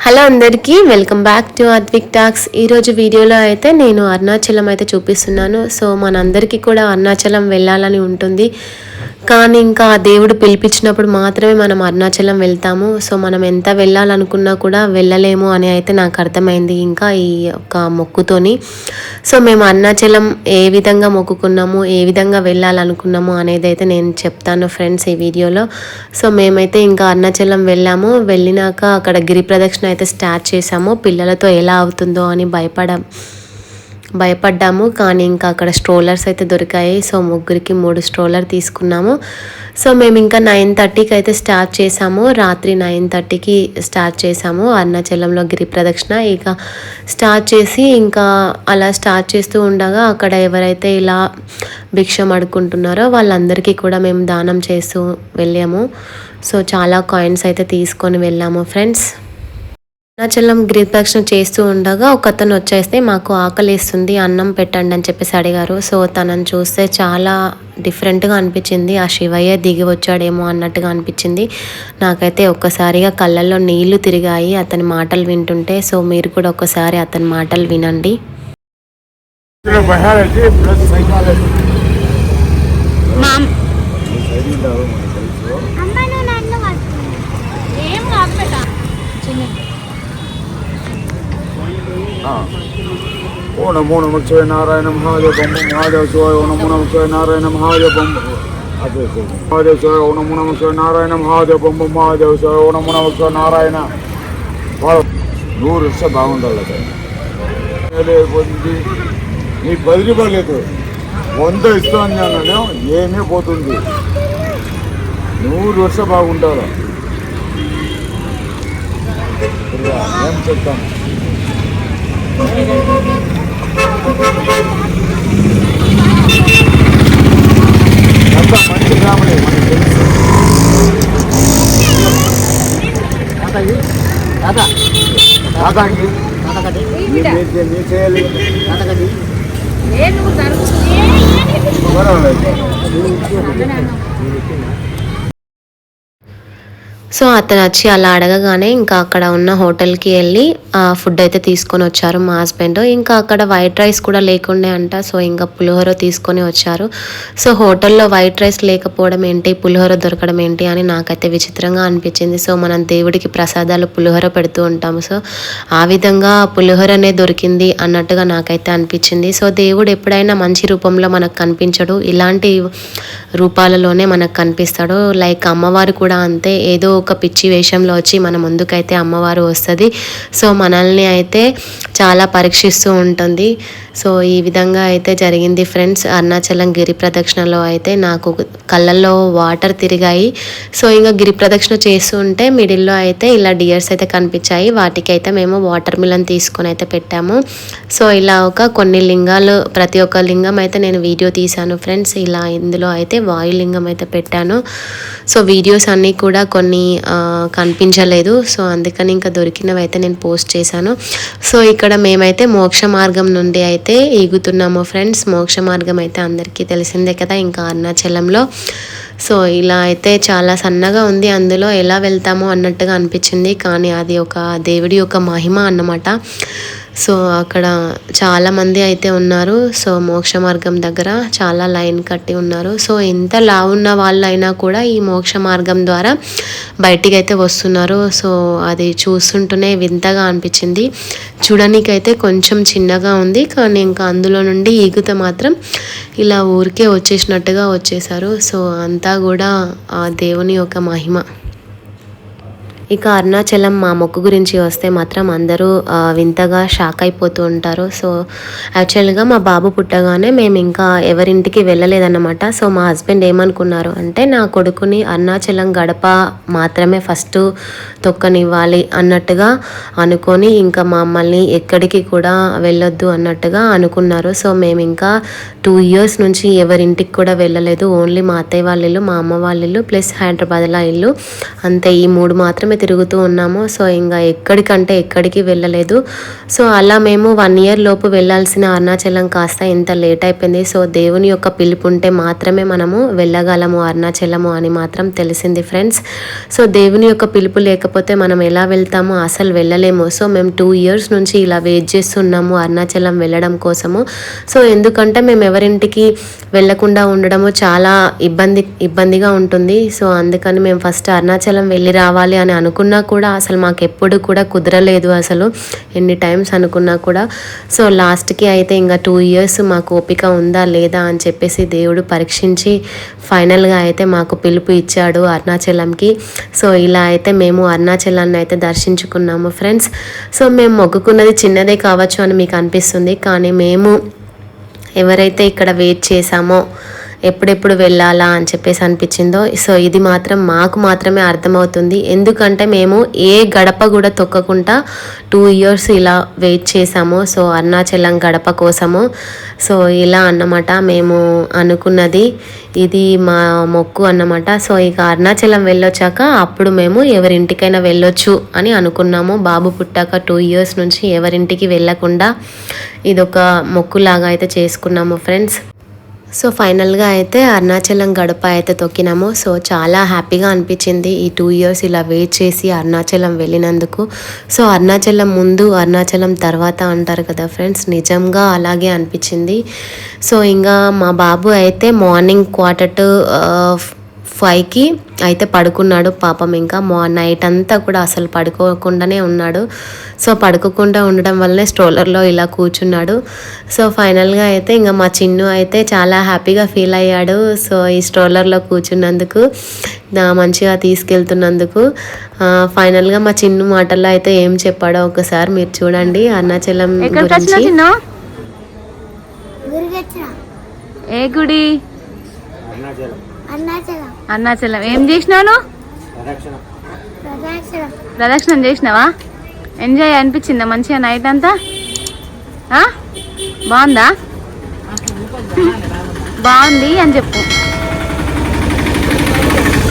Hello అందరికీ welcome back to Advik talks. ఈరోజు వీడియోలో అయితే నేను అరుణాచలం అయితే చూపిస్తున్నాను. సో మనందరికీ కూడా అరుణాచలం వెళ్ళాలని ఉంటుంది, కానీ ఇంకా దేవుడు పిలిపించినప్పుడు మాత్రమే మనం అరుణాచలం వెళ్తాము. సో మనం ఎంత వెళ్ళాలనుకున్నా కూడా వెళ్ళలేము అని అయితే నాకు అర్థమైంది ఇంకా ఈ ఒక మొక్కుతోని. సో మేము అరుణాచలం ఏ విధంగా మొక్కుకున్నాము, ఏ విధంగా వెళ్ళాలనుకున్నాము అనేది అయితే నేను చెప్తాను ఫ్రెండ్స్ ఈ వీడియోలో. సో మేమైతే ఇంకా అరుణాచలం వెళ్ళాము. వెళ్ళినాక అక్కడ గిరి ప్రదక్షిణ అయితే స్టార్ట్ చేసాము. పిల్లలతో ఎలా అవుతుందో అని భయపడ్డాము, కానీ ఇంకా అక్కడ స్ట్రోలర్స్ అయితే దొరికాయి. సో ముగ్గురికి 3 స్ట్రోలర్ తీసుకున్నాము. సో మేము ఇంకా 9:30కి అయితే స్టార్ట్ చేసాము. రాత్రి 9:30కి స్టార్ట్ చేసాము అరుణాచలంలో గిరి ప్రదక్షిణ. ఇక స్టార్ట్ చేసి ఇంకా అలా స్టార్ట్ చేస్తూ ఉండగా అక్కడ ఎవరైతే ఇలా భిక్షం అడుక్కుంటున్నారో వాళ్ళందరికీ కూడా మేము దానం చేస్తూ వెళ్ళాము. సో చాలా కాయిన్స్ అయితే తీసుకొని వెళ్ళాము ఫ్రెండ్స్. అరుణాచలం గిరి ప్రదక్షిణ చేస్తూ ఉండగా ఒక అతను వచ్చేస్తే మాకు ఆకలిస్తుంది, అన్నం పెట్టండి అని చెప్పేసి అడిగారు. సో తనని చూస్తే చాలా డిఫరెంట్గా అనిపించింది. ఆ శివయ్య దిగి వచ్చాడేమో అన్నట్టుగా అనిపించింది నాకైతే. ఒక్కసారిగా కళ్ళల్లో నీళ్లు తిరిగాయి అతని మాటలు వింటుంటే. సో మీరు కూడా ఒకసారి అతని మాటలు వినండి. ఓ నమో నమ శివాయ నారాయణ మహాదేవ బొమ్మ మహాదేవ శివాయ ఓ నమో నమ శివాయ నారాయణ మహాదేవ బొమ్మ మహాదేవ శివాయ ఓ నమో నమ శివాయ నారాయణ మహాదేవ బొమ్మ మహాదేవ శివాయ ఓ నమో నమ శివాయ నారాయణ. 100 ವರ್ಷ బాగుండాలి సార్. నీ 10 రూపాయలు లేదు 100 ఇస్తాను నేను, ఏమీ పోతుంది. 100 ವರ್ಷ బాగుండాలి. ఏం చెప్తాను. అంత మంచి ఫ్యామిలీ మనకు తెలుసు. నీ చేయాలి సో అతను వచ్చి అలా అడగగానే ఇంకా అక్కడ ఉన్న హోటల్కి వెళ్ళి ఫుడ్ అయితే తీసుకొని వచ్చారు మా హస్బెండ్. ఇంకా అక్కడ వైట్ రైస్ కూడా లేకుండే అంట. సో ఇంకా పులిహోర తీసుకొని వచ్చారు. సో హోటల్లో వైట్ రైస్ లేకపోవడం ఏంటి, పులిహోర దొరకడం ఏంటి అని నాకైతే విచిత్రంగా అనిపించింది. సో మనం దేవుడికి ప్రసాదాలు పులిహోర పెడుతూ ఉంటాము. సో ఆ విధంగా పులిహోరనే దొరికింది అన్నట్టుగా నాకైతే అనిపించింది. సో దేవుడు ఎప్పుడైనా మంచి రూపంలో మనకు కనిపించడు, ఇలాంటి రూపాలలోనే మనకు కనిపిస్తాడు. లైక్ అమ్మవారు కూడా అంతే, ఏదో ఒక పిచ్చి వేషంలో వచ్చి మన ముందుకైతే అమ్మవారు వస్తుంది. సో మనల్ని అయితే చాలా పరీక్షిస్తూ ఉంటుంది. సో ఈ విధంగా అయితే జరిగింది ఫ్రెండ్స్. అరుణాచలం గిరి ప్రదక్షిణలో అయితే నాకు కళ్ళల్లో వాటర్ తిరిగాయి. సో ఇంకా గిరి ప్రదక్షిణ చేస్తూ ఉంటే మిడిల్లో అయితే ఇలా డియర్స్ అయితే కనిపించాయి. వాటికైతే మేము వాటర్ మిలన్ తీసుకొని అయితే పెట్టాము. సో ఇలా కొన్ని లింగాలు, ప్రతి ఒక్క లింగం అయితే నేను వీడియో తీశాను ఫ్రెండ్స్. ఇలా ఇందులో అయితే వాయులింగం అయితే పెట్టాను. సో వీడియోస్ అన్నీ కూడా కొన్ని కనిపించలేదు. సో అందుకని ఇంకా దొరికినవి అయితే నేను పోస్ట్ చేశాను. సో ఇక్కడ మేమైతే మోక్ష మార్గం నుండి అయితే ఈగుతున్నాము ఫ్రెండ్స్. మోక్ష మార్గం అయితే అందరికీ తెలిసిందే కదా ఇంకా అరుణాచలంలో. సో ఇలా అయితే చాలా సన్నగా ఉంది, అందులో ఎలా వెళ్తామో అన్నట్టుగా అనిపించింది, కానీ అది ఒక దేవుడి యొక్క మహిమ అన్నమాట. సో అక్కడ చాలామంది అయితే ఉన్నారు. సో మోక్ష మార్గం దగ్గర చాలా లైన్ కట్టి ఉన్నారు. సో ఎంత లావున్న వాళ్ళైనా కూడా ఈ మోక్ష మార్గం ద్వారా బయటికి అయితే వస్తున్నారు. సో అది చూస్తుంటూనే వింతగా అనిపించింది. చూడడానికైతే కొంచెం చిన్నగా ఉంది, కానీ ఇంకా అందులో నుండి ఈగుత మాత్రం ఇలా ఊరికే వచ్చేసినట్టుగా వచ్చేసారు. సో అంతా కూడా ఆ దేవుని యొక్క మహిమ. ఇక అరుణాచలం మా మొక్కు గురించి వస్తే మాత్రం అందరూ వింతగా షాక్ అయిపోతూ ఉంటారు. సో యాక్చువల్గా మా బాబు పుట్టగానే మేము ఇంకా ఎవరింటికి వెళ్ళలేదన్నమాట. సో మా హస్బెండ్ ఏమనుకున్నారు అంటే నా కొడుకుని అరుణాచలం గడప మాత్రమే ఫస్ట్ తొక్కనివ్వాలి అన్నట్టుగా అనుకొని ఇంకా మమ్మల్ని ఎక్కడికి కూడా వెళ్ళొద్దు అన్నట్టుగా అనుకున్నారు. సో మేము ఇంకా 2 years నుంచి ఎవరింటికి కూడా వెళ్ళలేదు. ఓన్లీ మా అత్తయ్య వాళ్ళ ఇల్లు, మా అమ్మ వాళ్ళ ఇల్లు ప్లస్ హైదరాబాద్లో ఇల్లు, అంతే. ఈ 3 మాత్రమే తిరుగుతూ ఉన్నాము. సో ఇంకా ఎక్కడికంటే ఎక్కడికి వెళ్ళలేదు. సో అలా మేము 1 ఇయర్ లోపు వెళ్ళాల్సిన అరుణాచలం కాస్త ఇంత లేట్ అయిపోయింది. సో దేవుని యొక్క పిలుపు ఉంటే మాత్రమే మనము వెళ్ళగలము అరుణాచలము అని మాత్రం తెలిసింది ఫ్రెండ్స్. సో దేవుని యొక్క పిలుపు లేకపోతే మనం ఎలా వెళ్తామో అసలు వెళ్ళలేము. సో మేము 2 ఇయర్స్ నుంచి ఇలా వెయిట్ చేస్తున్నాము అరుణాచలం వెళ్ళడం కోసము. సో ఎందుకంటే మేము ఎవరింటికి వెళ్ళకుండా ఉండడము చాలా ఇబ్బందిగా ఉంటుంది. సో అందుకని మేము ఫస్ట్ అరుణాచలం వెళ్ళి రావాలి అని అనుకున్నా కూడా అసలు మాకు ఎప్పుడు కూడా కుదరలేదు. అసలు ఎన్ని టైమ్స్ అనుకున్నా కూడా. సో లాస్ట్కి అయితే ఇంకా 2 ఇయర్స్ మాకు ఓపిక ఉందా లేదా అని చెప్పేసి దేవుడు పరీక్షించి ఫైనల్గా అయితే మాకు పిలుపు ఇచ్చాడు అరుణాచలంకి. సో ఇలా అయితే మేము అరుణాచలాన్ని అయితే దర్శించుకున్నాము ఫ్రెండ్స్. సో మేము మొక్కుకున్నది చిన్నదే కావచ్చు అని మీకు అనిపిస్తుంది, కానీ మేము ఎవరైతే ఇక్కడ వెయిట్ చేశామో ఎప్పుడెప్పుడు వెళ్ళాలా అని చెప్పేసి అనిపించిందో, సో ఇది మాత్రం మాకు మాత్రమే అర్థమవుతుంది. ఎందుకంటే మేము ఏ గడప కూడా తొక్కకుండా 2 ఇయర్స్ ఇలా వెయిట్ చేసాము. సో అరుణాచలం గడప కోసము. సో ఇలా అన్నమాట మేము అనుకున్నది, ఇది మా మొక్కు అన్నమాట. సో ఇక అరుణాచలం వెళ్ళొచ్చాక అప్పుడు మేము ఎవరింటికైనా వెళ్ళొచ్చు అని అనుకున్నాము. బాబు పుట్టాక 2 ఇయర్స్ నుంచి ఎవరింటికి వెళ్ళకుండా ఇదొక మొక్కులాగా అయితే చేసుకున్నాము ఫ్రెండ్స్. సో ఫైనల్గా అయితే అరుణాచలం గడప అయితే తొక్కినాము. సో చాలా హ్యాపీగా అనిపించింది ఈ 2 ఇయర్స్ ఇలా వెయిట్ చేసి అరుణాచలం వెళ్ళినందుకు. సో అరుణాచలం ముందు అరుణాచలం తర్వాత అంటారు కదా ఫ్రెండ్స్, నిజంగా అలాగే అనిపించింది. సో ఇంకా మా బాబు అయితే మార్నింగ్ 4:45కి అయితే పడుకున్నాడు పాపం. ఇంకా నైట్ అంతా కూడా అసలు పడుకోకుండానే ఉన్నాడు. సో పడుకోకుండా ఉండడం వల్లనే స్ట్రోలర్లో ఇలా కూర్చున్నాడు. సో ఫైనల్గా అయితే ఇంకా మా చిన్ను అయితే చాలా హ్యాపీగా ఫీల్ అయ్యాడు. సో ఈ స్ట్రోలర్లో కూర్చున్నందుకు, మంచిగా తీసుకెళ్తున్నందుకు. ఫైనల్గా మా చిన్ను మాటల్లో అయితే ఏం చెప్పాడో ఒకసారి మీరు చూడండి అరుణాచలం గురించి. ఏ గుడి? అరుణాచలం. ఏం చేసినావు? ప్రదక్షిణం చేసినావా? ఎంజాయ్ అనిపించిందా మంచిగా నైట్ అంతా? బాగుందా? బాగుంది అని చెప్పు.